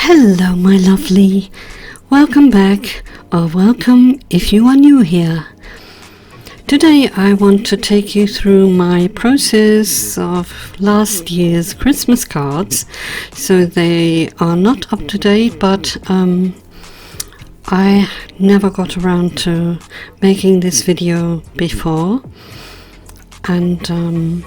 Hello my lovely, welcome back, or welcome if you are new here. Today I want to take you through my process of last year's Christmas cards. So they are not up to date, but I never got around to making this video before, and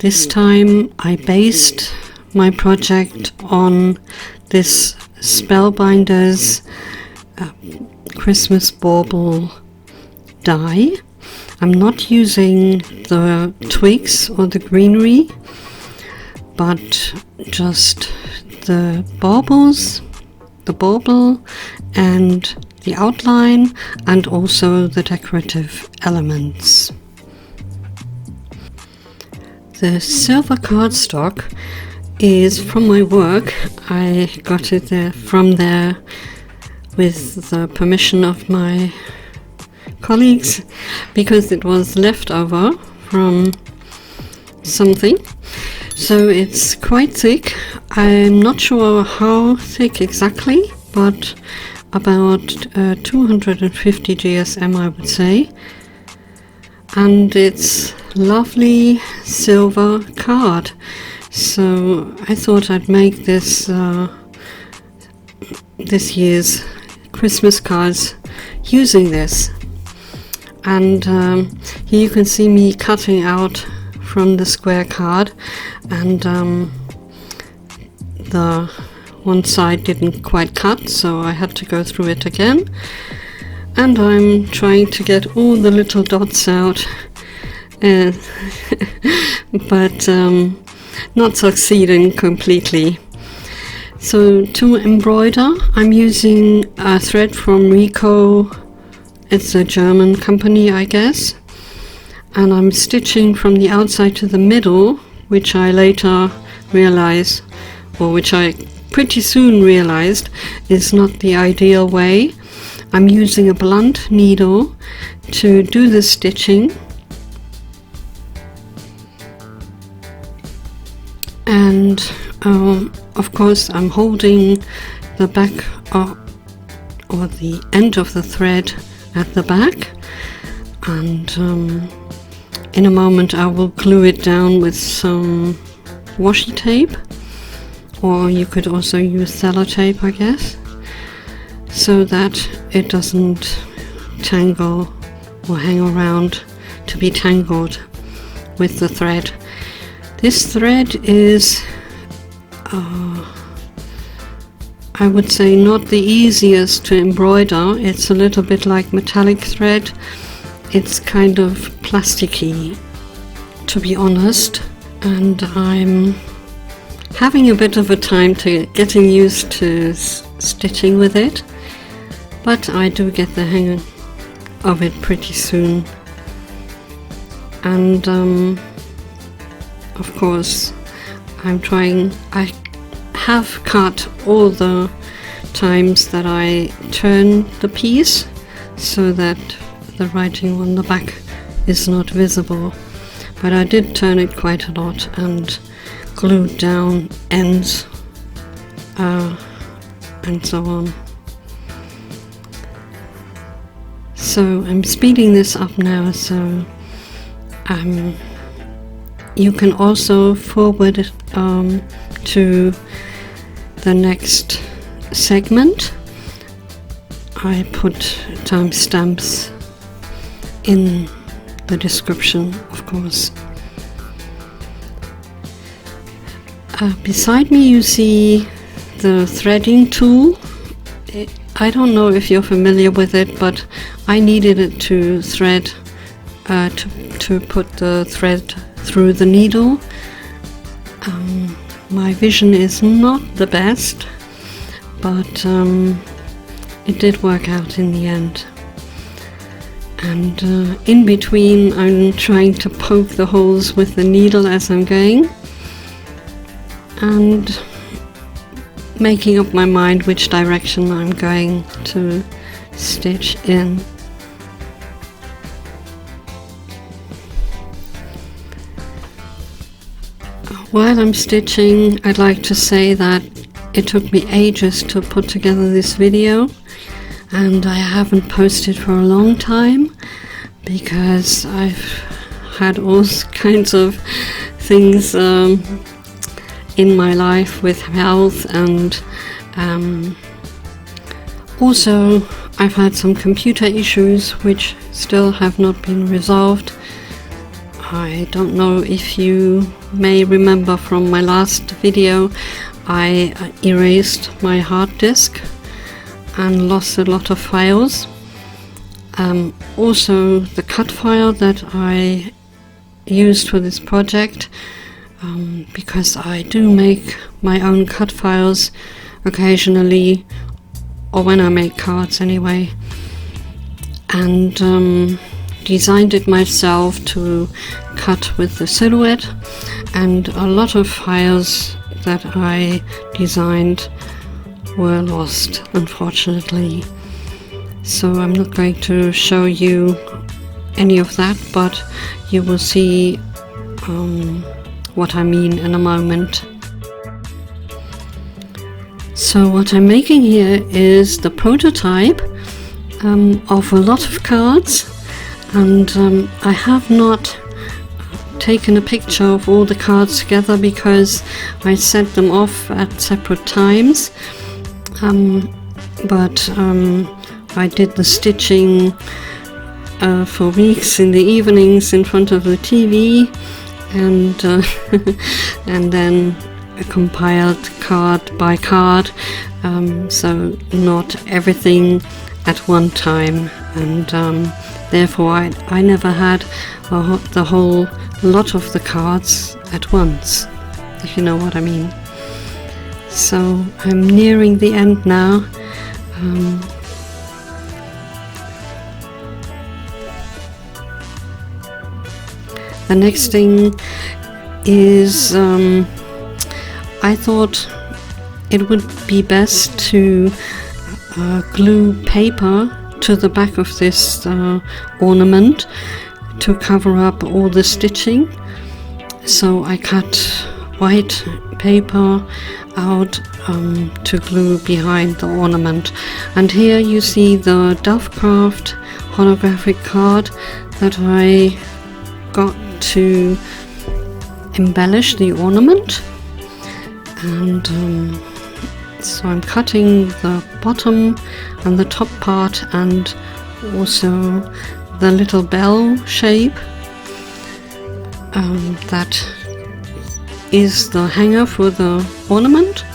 this time I based my project on this Spellbinders Christmas bauble die. I'm not using the twigs or the greenery, but just the baubles, the bauble and the outline, and also the decorative elements. The silver cardstock is from my work. I got it from there with the permission of my colleagues, because it was left over from something. So it's quite thick. I'm not sure how thick exactly, but about 250 GSM I would say. And it's lovely silver card. So I thought I'd make this this year's Christmas cards using this. And here you can see me cutting out from the square card, and the one side didn't quite cut, so I had to go through it again. And I'm trying to get all the little dots out, but not succeeding completely. So to embroider, I'm using a thread from Rico. It's a German company, I guess, and I'm stitching from the outside to the middle, which I later realized, or which I pretty soon realized, is not the ideal way. I'm using a blunt needle to do the stitching, and of course I'm holding the back or the end of the thread at the back, and in a moment I will glue it down with some washi tape, or you could also use sellotape, I guess, so that it doesn't tangle or hang around to be tangled with the thread. This thread is I would say not the easiest to embroider. It's a little bit like metallic thread. It's kind of plasticky, to be honest, and I'm having a bit of a time to getting used to stitching with it, but I do get the hang of it pretty soon. And of course I have cut all the times that I turn the piece so that the writing on the back is not visible, but I did turn it quite a lot and glued down ends and so on. So I'm speeding this up now, so you can also forward it to the next segment. I put timestamps in the description, of course. Beside me you see the threading tool. I don't know if you're familiar with it, but I needed it to thread, to put the thread through the needle. My vision is not the best, but it did work out in the end. And in between I'm trying to poke the holes with the needle as I'm going, and making up my mind which direction I'm going to stitch in. While I'm stitching, I'd like to say that It took me ages to put together this video, and I haven't posted for a long time because I've had all kinds of things in my life with health, and also I've had some computer issues which still have not been resolved. I don't know if you may remember from my last video, I erased my hard disk and lost a lot of files. Also the cut file that I used for this project, because I do make my own cut files occasionally, or when I make cards anyway, and designed it myself to cut with the Silhouette, and a lot of files that I designed were lost, unfortunately. So I'm not going to show you any of that, but you will see what I mean in a moment. So what I'm making here is the prototype of a lot of cards, and I have not taken a picture of all the cards together because I set them off at separate times, but I did the stitching for weeks in the evenings in front of the TV, and and then compiled card by card, so not everything at one time, and therefore I never had the whole lot of the cards at once, if you know what I mean. So I'm nearing the end now. The next thing is I thought it would be best to glue paper to the back of this ornament to cover up all the stitching. So I cut white paper out to glue behind the ornament. And here you see the Dovecraft holographic card that I got to embellish the ornament. And so I'm cutting the bottom and the top part, and also the little bell shape that is the hanger for the ornament.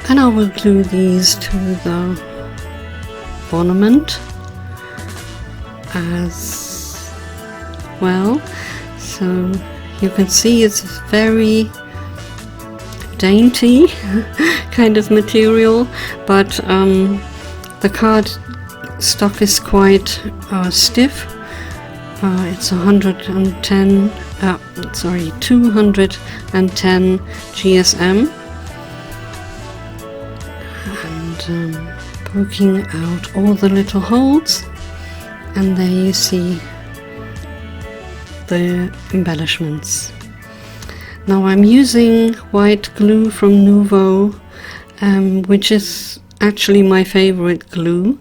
And I will glue these to the ornament as well. So you can see it's very dainty kind of material, but the card stock is quite stiff. It's 210 GSM, and poking out all the little holes, and there you see the embellishments. Now I'm using white glue from NUVO, which is actually my favorite glue,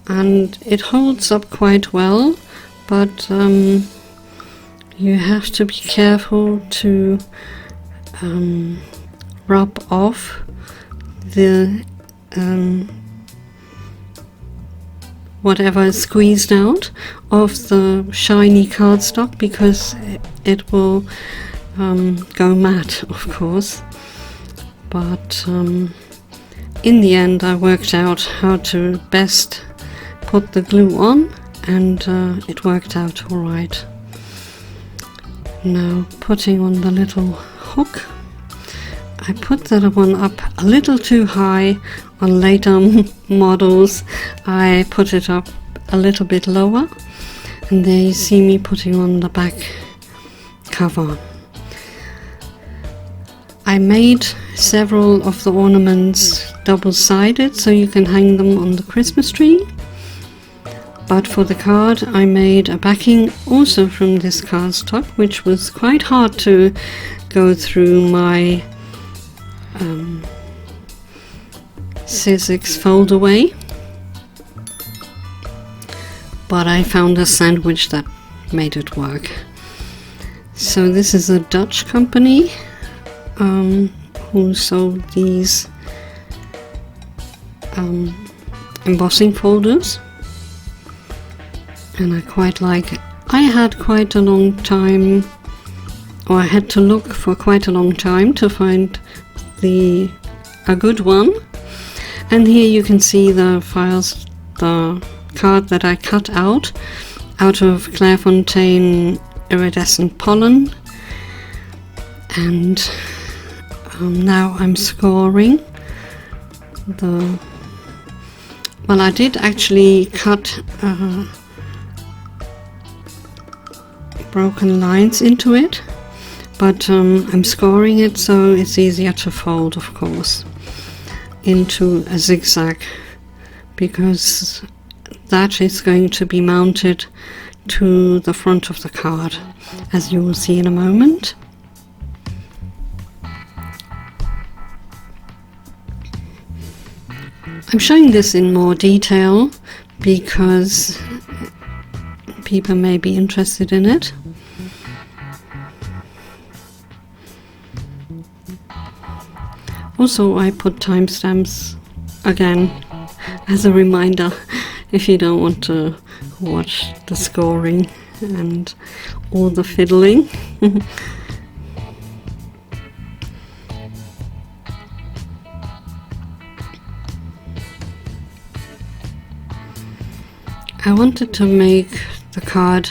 and it holds up quite well, but you have to be careful to rub off the whatever is squeezed out of the shiny cardstock, because it will go matte, of course. But in the end I worked out how to best put the glue on, and it worked out alright. Now putting on the little hook. I put that one up a little too high. On later models I put it up a little bit lower, and there you see me putting on the back cover. I made several of the ornaments double-sided so you can hang them on the Christmas tree, But for the card I made a backing also from this cardstock, which was quite hard to go through my Sizzix fold away. But I found a sandwich that made it work. So this is a Dutch company who sold these embossing folders, and I quite like it. I had quite a long time, or I had to look for quite a long time to find a good one. And here you can see the files, the card that I cut out of Clairfontaine Iridescent Pollen, and now I'm scoring the. Well, I did actually cut broken lines into it, but I'm scoring it so it's easier to fold, of course, into a zigzag, because that is going to be mounted to the front of the card, as you will see in a moment. I'm showing this in more detail because people may be interested in it. Also, I put timestamps again as a reminder if you don't want to watch the scoring and all the fiddling. I wanted to make the card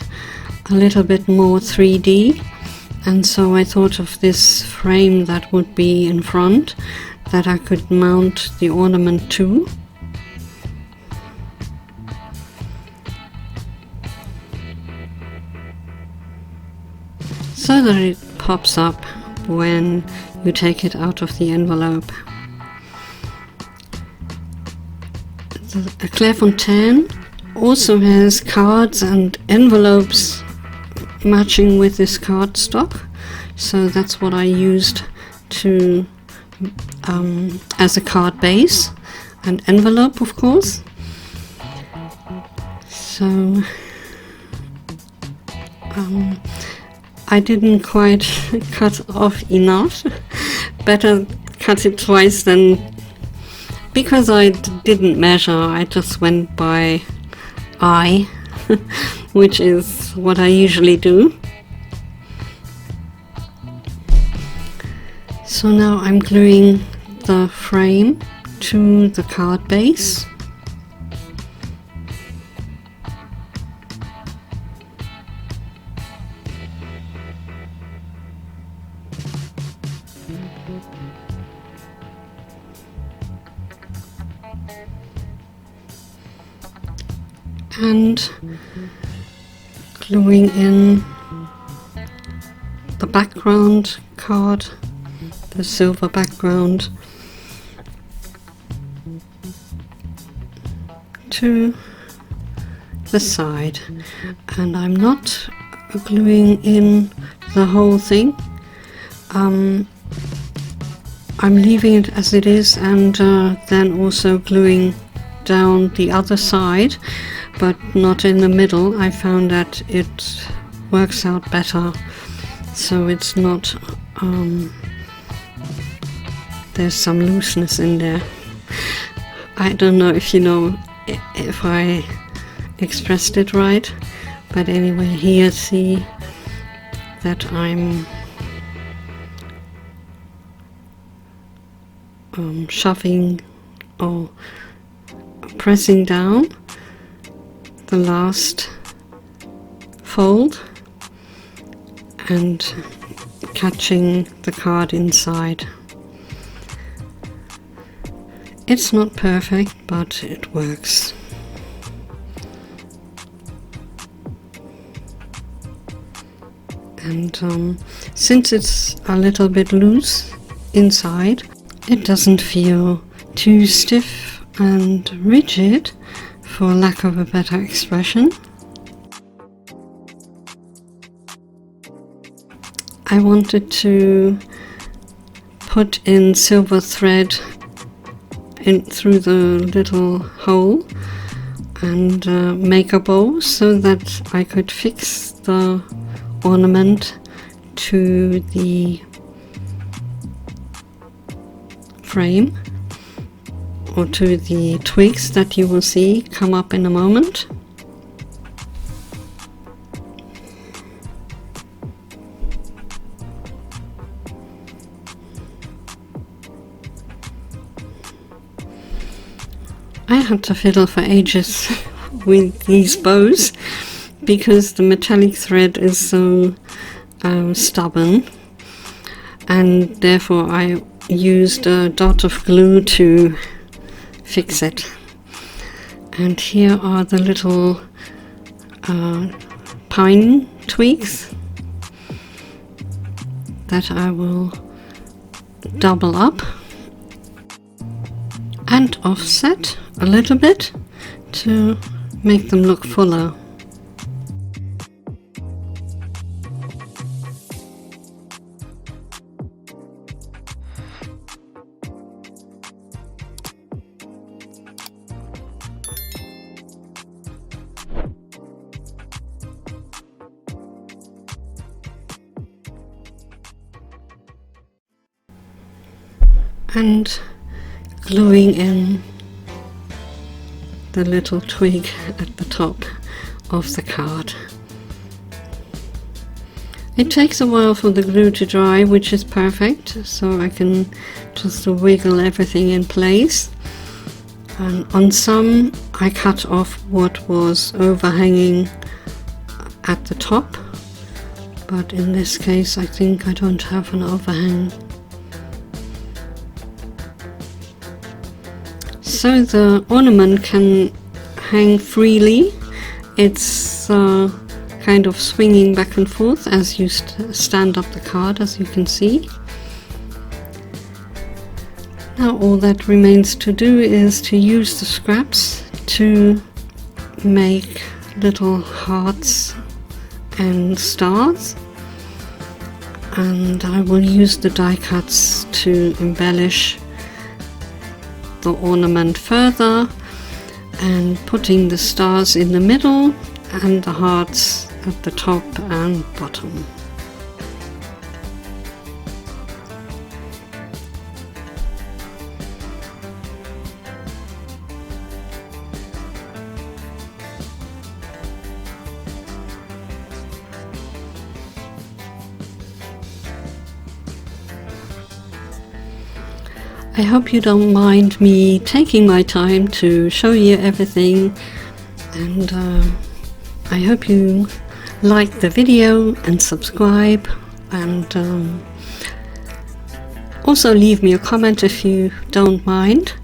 a little bit more 3D, and so I thought of this frame that would be in front that I could mount the ornament to. So that it pops up when you take it out of the envelope. The Clairfontaine also has cards and envelopes matching with this cardstock, so that's what I used to as a card base and envelope, of course. So I didn't quite cut off enough. Better cut it twice than, because I didn't measure, I just went by eye, which is what I usually do. So now I'm gluing the frame to the card base. And gluing in the background card, the silver background, to the side. And I'm not gluing in the whole thing. I'm leaving it as it is, and then also gluing down the other side, but not in the middle. I found that it works out better, so it's not there's some looseness in there. I don't know if you know if I expressed it right, but anyway, here see that I'm shoving or pressing down the last fold and catching the card inside. It's not perfect, but it works. And since it's a little bit loose inside, it doesn't feel too stiff and rigid for lack of a better expression. I wanted to put in silver thread in through the little hole and make a bow so that I could fix the ornament to the frame or to the twigs that you will see come up in a moment. I had to fiddle for ages with these bows because the metallic thread is so stubborn, and therefore I used a dot of glue to fix it. And here are the little pine twigs that I will double up and offset a little bit to make them look fuller. And gluing in the little twig at the top of the card. It takes a while for the glue to dry, which is perfect, so I can just wiggle everything in place. And on some I cut off what was overhanging at the top, but in this case I think I don't have an overhang. So the ornament can hang freely. It's kind of swinging back and forth as you stand up the card, as you can see. Now all that remains to do is to use the scraps to make little hearts and stars, and I will use the die cuts to embellish the ornament further, and putting the stars in the middle and the hearts at the top and bottom. I hope you don't mind me taking my time to show you everything, and I hope you like the video and subscribe, and also leave me a comment if you don't mind,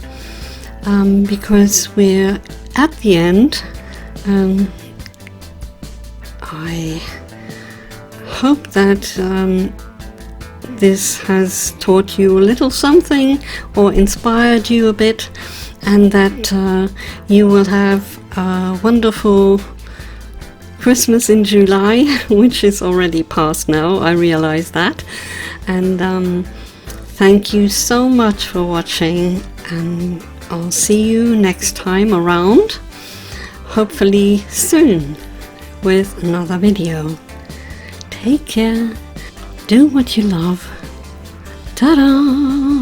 because we're at the end. I hope that this has taught you a little something or inspired you a bit, and that you will have a wonderful Christmas in July, which is already past now, I realize that. And thank you so much for watching, and I'll see you next time around, hopefully soon, with another video. Take care. Do what you love. Ta-da!